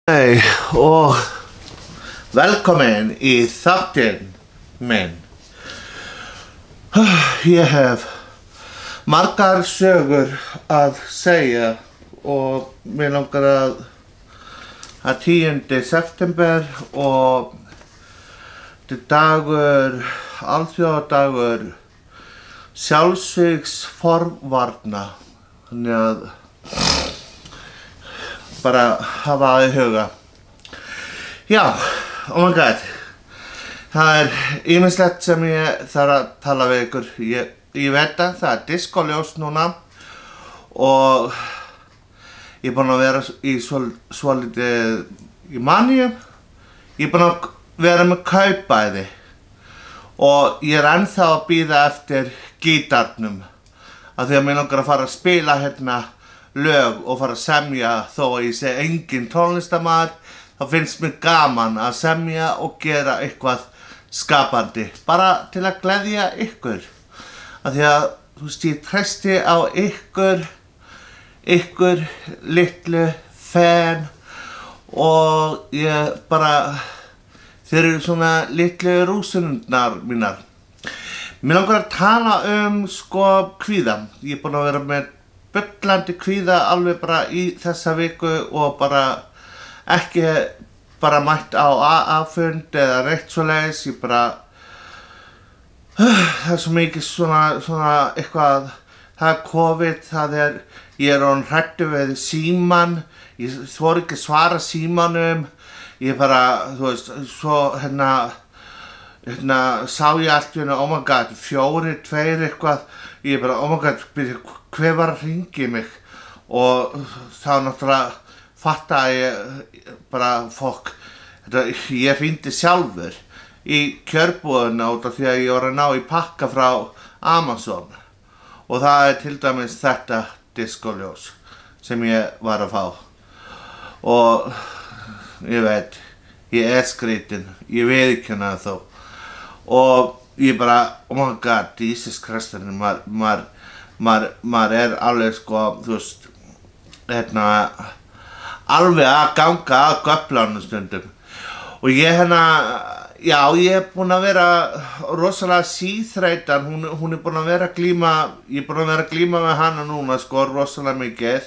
Hei og velkomin í þáttinn minn. Ég hef margar sögur að segja og mig langar að 10. september og þetta dagur, alþjóðadagur sjálfsvígsforvarna. Þannig að bara hafa það í huga. Já, oh my god. Það ýmislegt sem ég þarf að tala við ykkur. Ég veit að það diskoljós núna og ég búinn að vera í svolítið í maníu. Ég búinn að vera með kaupæði og ég ennþá að bíða eftir gítarnum af því að mig langar að fara að spila hérna lög og fara að semja þó að ég sé engin tónlistarmaður. Þá finnst mér gaman að semja og gera eitthvað skapandi bara til að gleðja ykkur af því að þú veist ég treysti á ykkur litlu fan og ég bara þeir eru svona litlu rúsinundnar mínar. Mér langar að tala kvíða. Ég er búinn að vera með bullandi kvíða alveg bara í þessa viku og bara ekki bara mætt á AA-fund eða neitt svoleiðis. Ég bara það svo mikið svona eitthvað, það COVID, ég er orðinn hræddur við símann, ég þori ekki að svara símanum, ég bara, þú veist, svo hérna sá ég allt í hennu, oh my god, 4, 2 eitthvað, ég bara, oh my god, hver var að hringja mig og þá náttúrulega fattaði ég bara, fokk, ég hringdi sjálfur í kjörbúðina út af því að ég var að ná í pakka frá Amazon og það til dæmis þetta diskoljós sem ég var að fá og ég veit, ég er skrítinn, ég viðurkenni það þó og ég bara, oh my god, Jesus Christ, maður er alveg þú veist, alveg að ganga að göflunum stundum og ég já, ég er búinn að vera rosalega síþreytan, hún er búinn að vera að glíma, ég er búinn að vera að glíma með hana núna rosalega mikið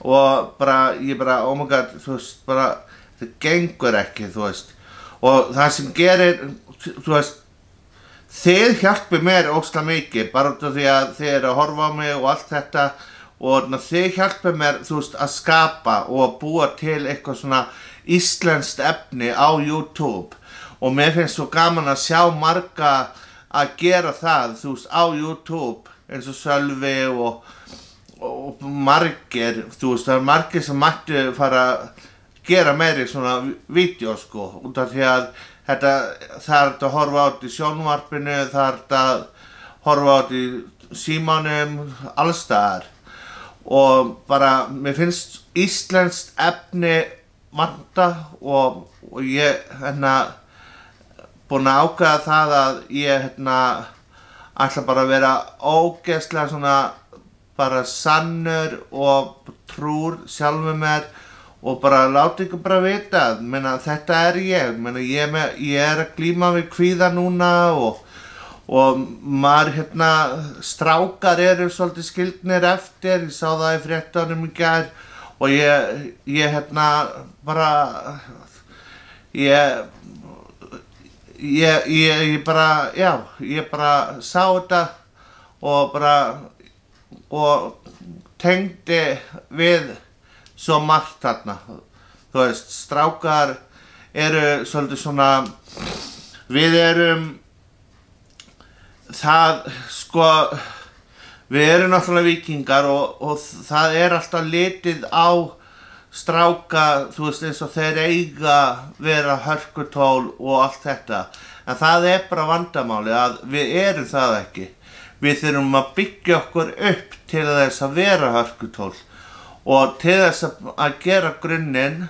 og ég bara, oh my god, þú veist, bara, það gengur ekki, þú veist, og það sem gerir, þú veist, þið hjálpið mér ógeðslega mikið, bara út af því að þið eru að horfa á mig og allt þetta og þið hjálpið mér, þú veist, að skapa og að búa til eitthvað svona íslenskt efni á YouTube og mér finnst svo gaman að sjá marga að gera það, þú veist, á YouTube eins og Sölvi og margir, þú veist, það margir sem mættu fara að gera meiri svona vídeó út af því að það er hægt að horfa á þetta í sjónvarpinu, það er hægt að horfa á þetta í símanum, alls staðar og bara, mér finnst íslenskt efni vanta og ég búinn að ákveða það að ég ætla bara að vera ógeðslega svona bara sannur og trúr sjálfum mér og bara láta ykkur bara vita, þetta er ég, ég er að glíma við kvíða núna og maður strákar eru svolítið skildnir eftir, ég sá það í fréttunum í gær og ég bara, ég bara sá þetta og tengdi við svo margt þarna, þú veist, strákar eru svolítið svona, við erum, við erum náttúrulega víkingar og það er alltaf litið á stráka, þú veist, eins og þeir eiga vera hörkutól og allt þetta, en það er bara vandamáli að við erum það ekki, við þurfum að byggja okkur upp til þess að vera hörkutól og til þess að gera grunninn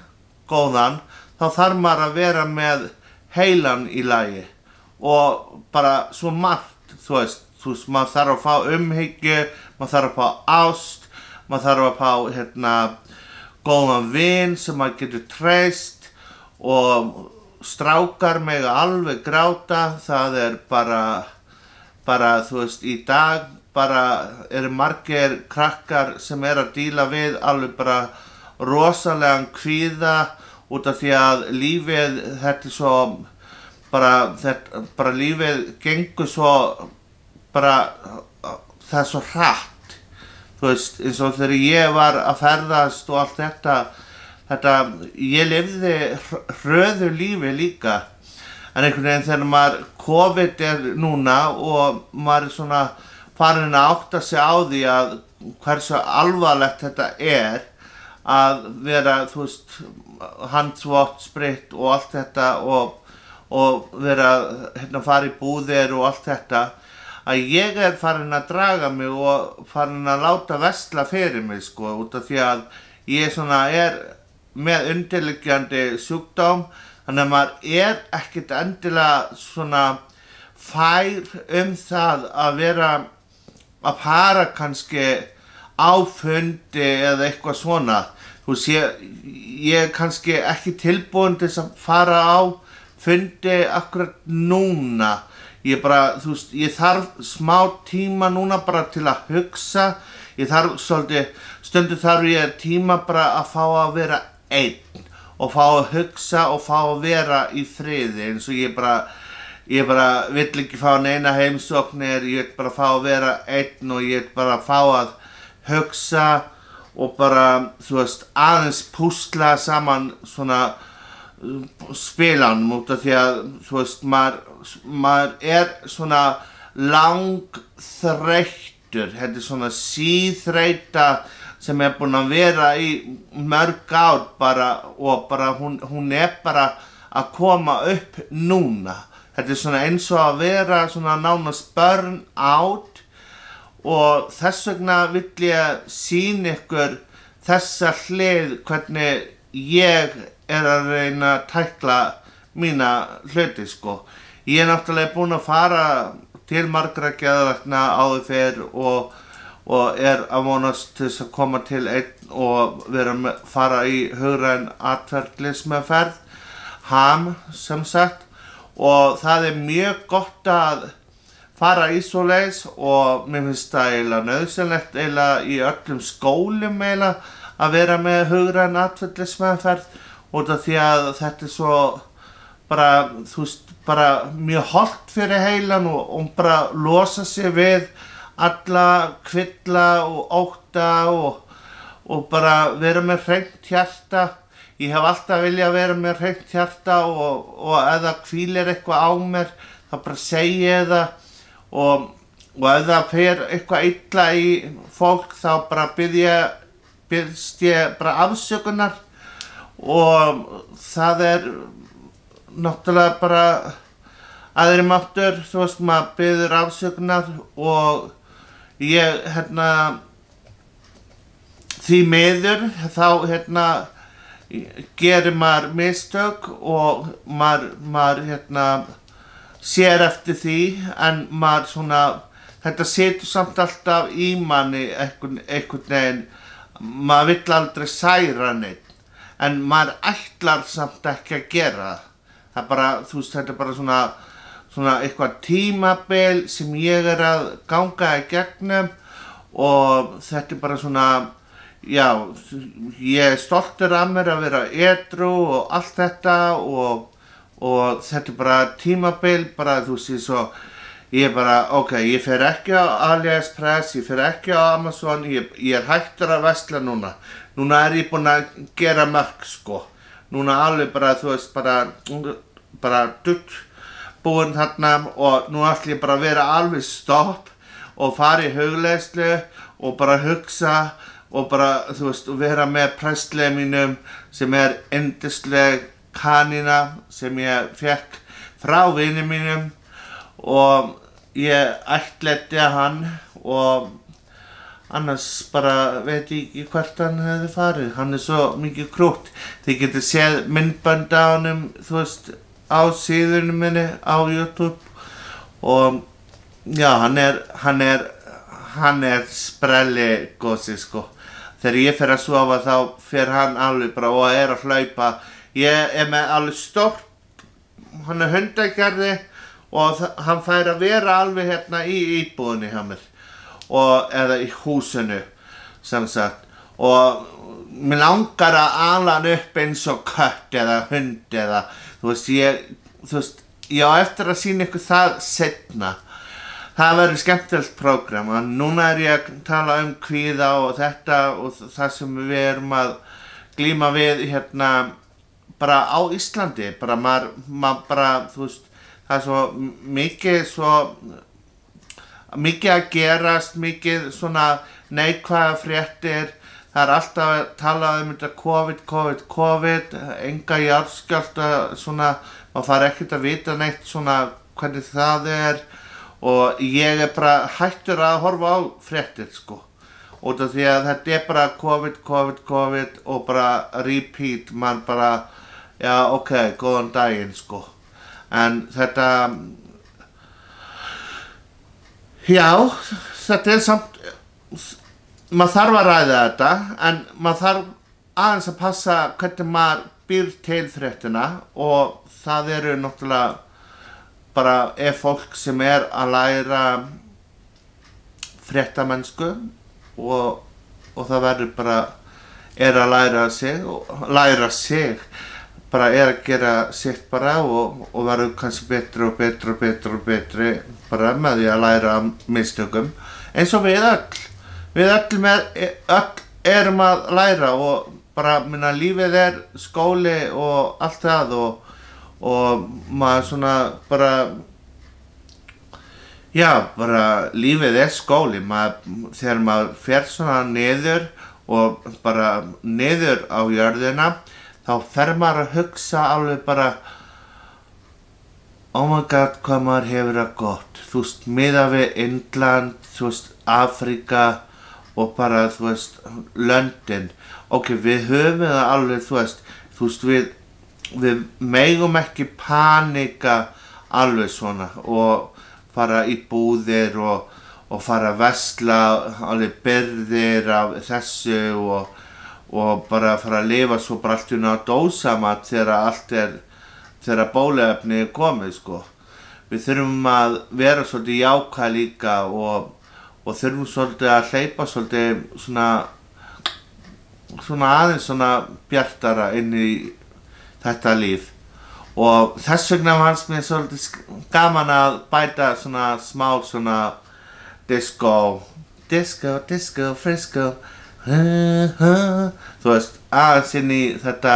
góðan, þá þarf maður að vera með heilan í lagi og bara svo margt, þú veist, maður þarf að fá umhyggju, maður þarf að fá ást, maður þarf að fá góðan vin sem maður getur treyst og strákar mega alveg gráta, það bara, þú veist, í dag bara eru margir krakkar sem að díla við alveg bara rosalegan kvíða út af því að lífið, þetta svo, bara lífið gengur svo, bara, það svo hratt, þú veist, eins og þegar ég var að ferðast og allt þetta, ég lifði hröðu lífi líka, en einhvern veginn þegar maður COVID núna og maður svona farin að átta sig á því að hversu alvarlegt þetta að vera, þú veist, handþvott, spritt og allt þetta og vera, fara í búðir og allt þetta, að ég farin að draga mig og farin að láta versla fyrir mig, sko, út af því að ég svona með undirliggjandi sjúkdóm, þannig að maður ekkert endilega svona fær það að vera að fara kannski á fundi eða eitthvað svona. Þú veist, ég kannski ekki tilbúin til að fara á fundi akkurat núna. Ég bara, þú veist, ég þarf smá tíma núna bara til að hugsa. Ég þarf svolítið, stundum þarf ég tíma bara að fá að vera einn og fá að hugsa og fá að vera í friði, eins og ég bara vill ekki fá neina heimsóknir, ég vill bara fá að vera einn og ég vill bara fá að hugsa og bara, þú veist, aðeins púsla saman svona spilanum út af því að, þú veist, maður svona langþreyttur, þetta svona síþreyta sem búin að vera í mörg ár bara og bara hún bara að koma upp núna. Þetta svona eins og að vera svona nánast burn out og þess vegna vill ég sýna ykkur þessa hlið hvernig ég að reyna að tækla mína hluti, sko. Ég náttúrulega búin að fara til margra geðlækna áður fyrr og að vonast til þess að koma til einn og fara í hugræn atferlismeðferð, HAM sem sagt, og það mjög gott að fara í svoleiðis og mér finnst það eiginlega nauðsynlegt eiginlega í öllum skólum eiginlega að vera með hugræn atferlismeðferð út af því að þetta svo bara, þú veist, bara mjög hollt fyrir heilan og bara losa sig við alla kvilla og ótta og bara vera með hreint hjarta. Ég hef alltaf viljað vera með hreint hjarta og ef það hvílir eitthvað á mér, þá bara segi ég það og ef það fer eitthvað illa í fólk, þá bara biðst ég bara afsökunar og það náttúrulega bara aðri máttur, þú veist, maður biður afsökunar og ég, því miður, þá, gerir maður mistök og maður, sér eftir því, en maður svona, þetta situr samt alltaf í manni einhvern veginn, maður vill aldrei særa neitt, en maður ætlar samt ekki að gera það. Það bara, þú veist, þetta bara svona eitthvað tímabil sem ég að ganga í gegnum og þetta bara svona, já, ég stoltur af mér að vera edrú og allt þetta og þetta bara tímabil, bara þú veist, svo ég bara, ok, ég fer ekki á AliExpress, ég fer ekki á Amazon, ég hættur að versla núna. Núna ég búinn að gera mörk, sko. Núna alveg bara, þú veist, bara dutt búinn þarna og nú ætla ég bara að vera alveg stopp og fara í hugleiðslu og bara hugsa og bara, þú veist, vera með prestlega mínum sem yndisleg kanína sem ég fekk frá vini mínum og ég ættleiddi hann og annars bara veit ég ekki hvert hann hefði farið. Hann svo mikið krútt. Þið getur séð myndbönd á honum, þú veist, á síðunum minni á YouTube og já, hann sprelli gósi, sko. þegar ég fer að sofa þá fer hann alveg bara og að hlaupa. Ég með alveg stórt, hann hundagerði og hann fær að vera alveg hérna í íbúðinni hjá mér eða í húsinu sem sagt og mér langar að ala hann upp eins og kött eða hund eða þú veist, ég á eftir að sýna ykkur það seinna. Það verður skemmtilegt prógram og núna ég að tala kvíða og þetta og það sem við erum að glíma við hérna bara á Íslandi. Bara maður bara, þú veist, það svo mikið að gerast, mikið svona neikvæða fréttir. Það alltaf að tala þetta COVID, enga jarðskjálfta, svona, maður fær ekkert að vita neitt svona hvernig það og ég bara hættur að horfa á fréttir sko. Út af því að þetta bara COVID og bara repeat, mann bara, já ok, góðan daginn sko. En þetta, já, þetta samt, maður þarf að ræða þetta, en maður þarf aðeins að passa hvernig maður býr til fréttina og það eru náttúrulega bara fólk sem að læra fréttamennsku og það verður bara að læra sig, bara að gera sitt bara og verður kannski betri bara með því að læra mistökum eins og við öll. Við öll erum að læra og bara, lífið skóli og allt það og maður svona bara, já, bara lífið skóli, þegar maður fer svona niður og bara niður á jörðina, þá fer maður að hugsa alveg bara, oh my god, hvað maður hefur það gott, þú veist, miðað við Indland, þú veist, Afríka, og bara, þú veist, löndin. Ok, við höfum það alveg, þú veist, við megum ekki panika alveg svona og fara í búðir og fara að versla alveg birgðir af þessu og bara fara að lifa svo bara allt í einu á dósamat þegar bóluefni komið, sko. Við þurfum að vera svolítið jákvæð líka og þurfum svolítið að hleypa svolítið svona aðeins svona bjartara inn í þetta líf og þess vegna fannst mér svolítið gaman að bæta svona smá svona disco, frisco þú veist, aðeins inn í þetta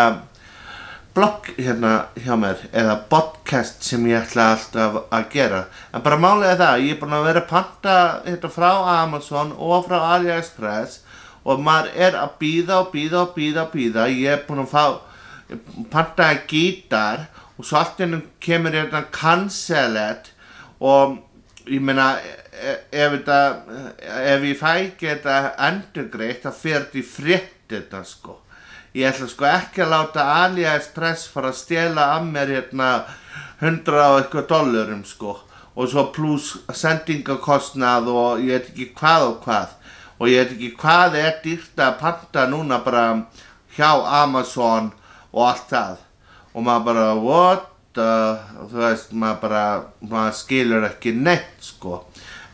blogg hérna hjá mér eða podcast sem ég ætla alltaf að gera. En bara málið það, ég búinn að vera að panta þetta frá Amazon og frá AliExpress og maður að bíða. Ég búinn að panta gítar og svo allt í einu kemur hérna canceled og ég meina ef ég fæ ekki þetta endurgreitt þá fer þetta í fréttirnar sko. Ég ætla sko ekki að láta AliExpress fara að stela af mér hérna $100 og eitthvað sko og svo pluss sendingakostnað og ég veit ekki hvað og ég veit ekki hvað dýrt að panta núna bara hjá Amazon og allt það og maður bara what, þú veist maður skilur ekki neitt sko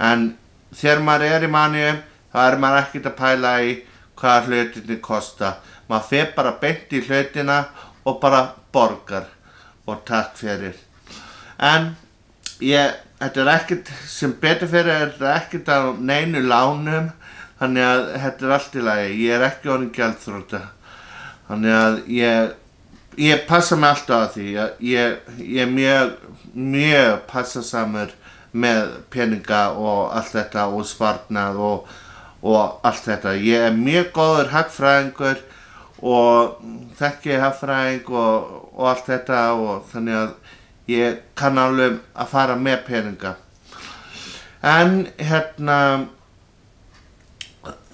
en þegar maður í manni þá maður ekkert að pæla í hvað hlutinni kosta. Maður fer bara beint í hlutina og bara borgar og takk fyrir. En þetta ekkert sem betur fyrir ekkert á neinu lánum þannig að þetta allt í lagi. Ég ekki orðinn gjaldþrota. Þannig að ég passa mig alltaf að því. Ég mjög passasamur með peninga og allt þetta og sparnað og allt þetta. Ég mjög góður hagfræðingur og þekki hagfræðing og allt þetta og þannig að ég kann alveg að fara með peninga. En hérna,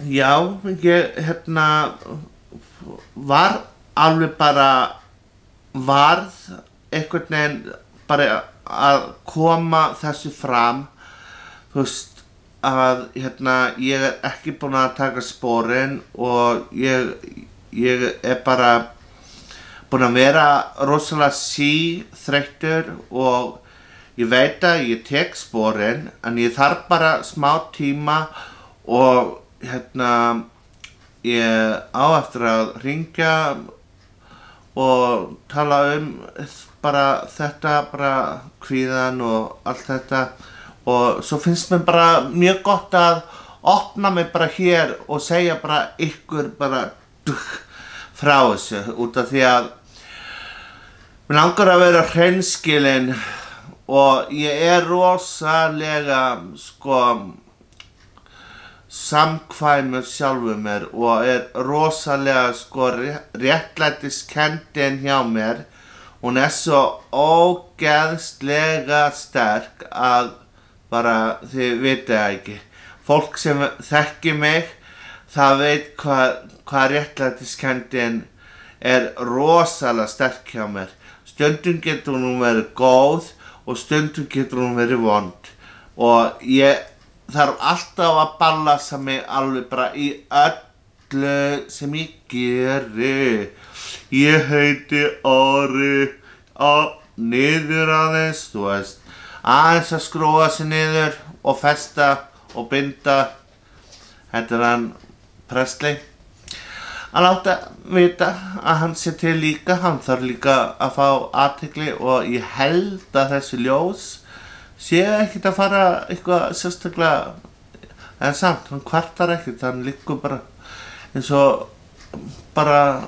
já, ég var alveg bara varð einhvern veginn bara að koma þessu fram, þú veist, að ég ekki búinn að taka sporin og ég bara búinn að vera rosalega síþreyttur og ég veit að ég tek sporin en ég þarf bara smá tíma og ég á eftir að hringja og tala bara þetta, bara kvíðan og allt þetta og svo finnst mér bara mjög gott að opna mig bara hér og segja bara ykkur bara frá þessu út af því að mér langar að vera hreinskilinn og ég rosalega samkvæmur sjálfur mér og rosalega réttlætiskenndin hjá mér. Hún svo ógeðslega sterk að bara þið vitið það ekki. Fólk sem þekkir mig, það veit hvað réttlætiskenndin rosalega sterk hjá mér. Stundum getur hún verið góð og stundum getur hún verið vond og ég þarf alltaf að ballasa mig alveg bara í öllu sem ég geri. Ég heiti Ari niður aðeins, þú veist, aðeins að skrúa sig niður og festa og binda. Þetta hann Presley. Að láta vita að hann sé til líka, hann þarf líka að fá athygli og ég held að þessi ljós sé ekkert að fara eitthvað sérstaklega, en samt, hann kvartar ekkert, hann liggur bara eins og bara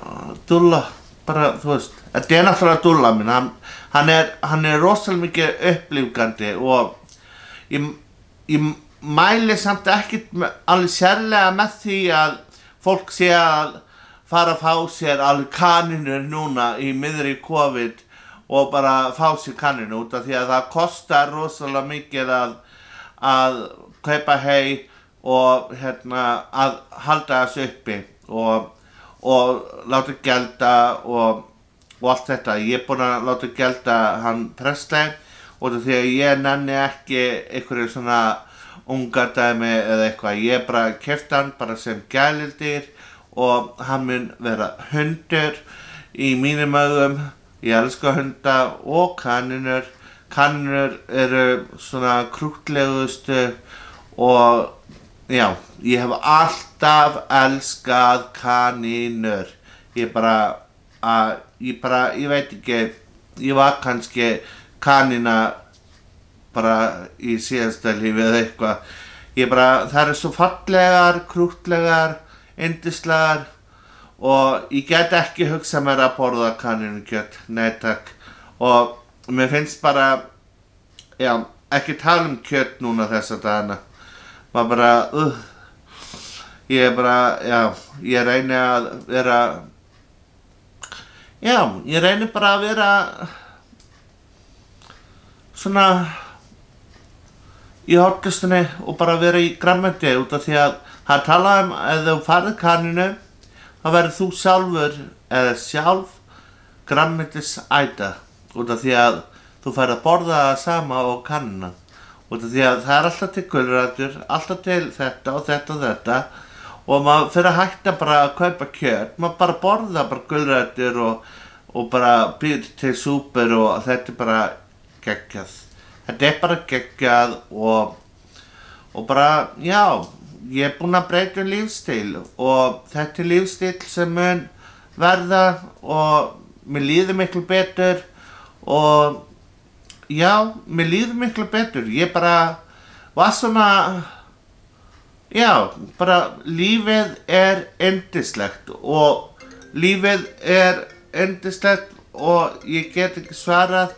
dúlla, bara, þú veist, þetta náttúrulega dúlla minn, hann rosalega mikið upplífgandi og ég mæli samt ekkert alveg sérlega með því að fólk sé að fara að fá sér alveg kanínur núna í miðri COVID og bara fá sér kaninu út af því að það kostar rosalega mikið að kaupa hey og að halda þessu uppi og láta gelda og allt þetta. Ég búinn að láta gelda hann Presley út af því að ég nenni ekki einhverju svona unga dæmi eða eitthvað. Ég bara keypti hann bara sem gæludýr og hann mun vera hundur í mínum augum. Ég elska hunda og kanínur. Kanínur svona krúttlegustu og já, ég hef alltaf elskað kanínur. Ég veit ekki, ég var kannski kanína bara í síðasta lífi eða eitthvað. Það svo fallegar, krúttlegar, yndislegar og ég get ekki hugsað mér að borða kanínukjöt, nei takk. Og mér finnst bara, já, ekki tala kjöt núna þessa dagana. Maður bara, ég reyni að vera, já, ég reyni bara að vera svona í hotlistunni og bara vera í grænmeti út af því að það tala ef þú farið kanínu þá verður þú sjálfur eða sjálf grænmetisæta út af því að þú færð að borða það sama og kanina út af því að það alltaf til gulrætur, alltaf til þetta og þetta og þetta og maður fyrir að hætta bara að kaupa kjöt, maður bara borða bara gulrætur og bara býr til súpur og þetta bara geggjað. Þetta bara geggjað og bara, já, ég búinn að breyta lífstíl og þetta lífstíl sem mun verða og mér líður miklu betur og já, mér líður miklu betur. Ég bara var svona, já, bara lífið yndislegt og lífið yndislegt og ég get ekki svarað.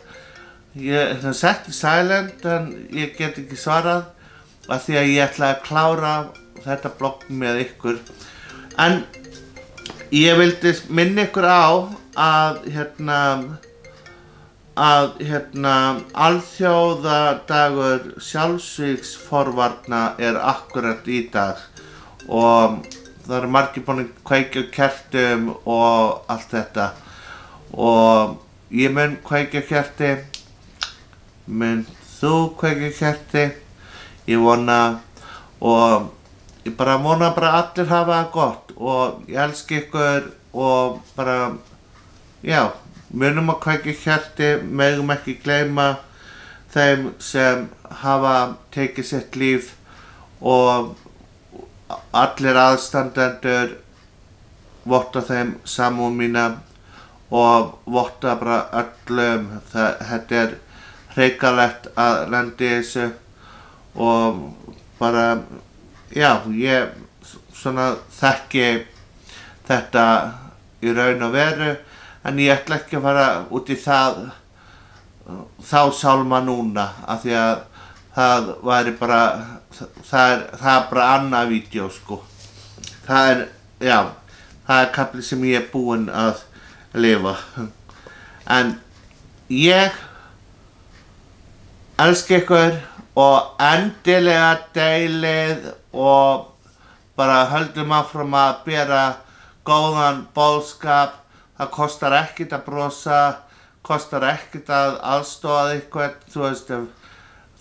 Ég setti silent en ég get ekki svarað af því að ég ætla að klára þetta blogg með ykkur. En ég vildi minna ykkur á að alþjóðadagur sjálfsvígsforvarna akkurat í dag og það margir búin að kveikja kertum og allt þetta og ég mun kveikja kerti, mun þú kveikja kerti, ég vona og ég bara vona bara allir hafa það gott og ég elska ykkur og bara, já, munum að kveikja hjarti, megum ekki gleyma þeim sem hafa tekið sitt líf og allir aðstandendur votta þeim samúð mína og votta bara öllum. Þetta hrikalegt að lenda í þessu og bara, já, ég svona þekki þetta í raun og veru en ég ætla ekki að fara út í þá sálma núna af því að það væri bara, það er bara annað vídeó sko. Það er kafli sem ég búinn að lifa. En ég elska ykkur og endilega deilið og bara höldum áfram að bera góðan boðskap. Það kostar ekkert að brosa, kostar ekkert að aðstoða eitthvað, þú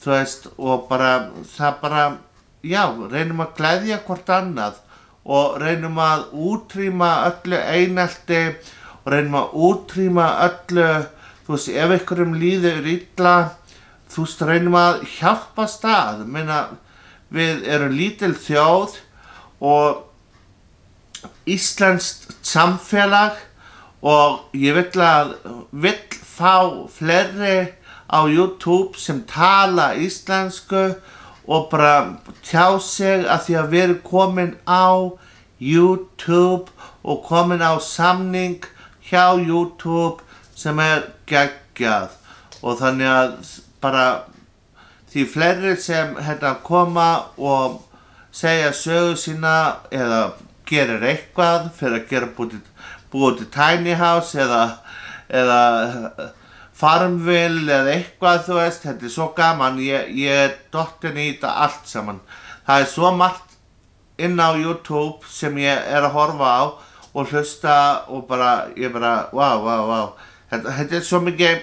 veist, og bara, það bara, já, reynum að gleðja hvort annað og reynum að útrýma öllu einelti og reynum að útrýma öllu, þú veist, ef einhverjum líður illa, þú veist, reynum að hjálpast að. Meina, við erum lítil þjóð og íslenskt samfélag og ég vill fá fleiri á YouTube sem tala íslensku og bara tjá sig af því að við erum komin á YouTube og komin á samning hjá YouTube sem geggjað og þannig að bara því fleiri sem koma og segja sögu sína eða gerir eitthvað fyrir að gera búið til tiny house eða Farmville eða eitthvað, þú veist, þetta svo gaman, ég dottin í þetta allt saman. Það svo margt inn á YouTube sem ég að horfa á og hlusta og bara, ég bara, wow. Þetta svo mikið,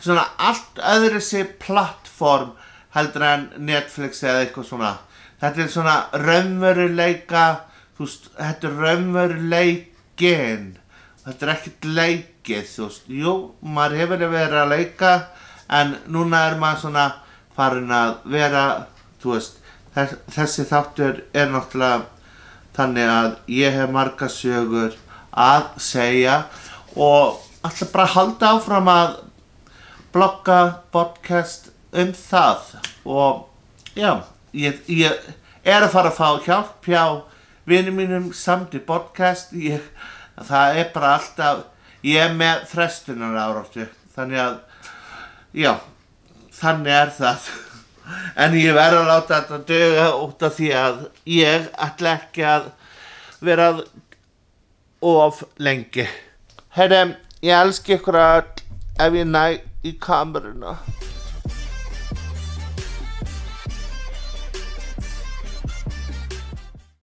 svona allt öðruvísi plattform heldur en Netflix eða eitthvað svona. Þetta svona raunveruleika, þú veist, þetta raunveruleikinn. Þetta ekkert leikið, þú veist, jú, maður hefur verið að leika en núna maður svona farin að vera, þú veist, þessi þáttur náttúrulega þannig að ég hef margar sögur að segja og ætla bara að halda áfram að blogga, podcast það og já, ég að fara að fá hjálp hjá vinum mínum samt í podcast, það bara alltaf, ég með frestunarárástu, þannig að, já, þannig það. En ég verð að láta þetta duga út af því að ég ætla ekki að vera of lengi. Heyrðu, ég elska ykkur öll ef ég næ í kameruna.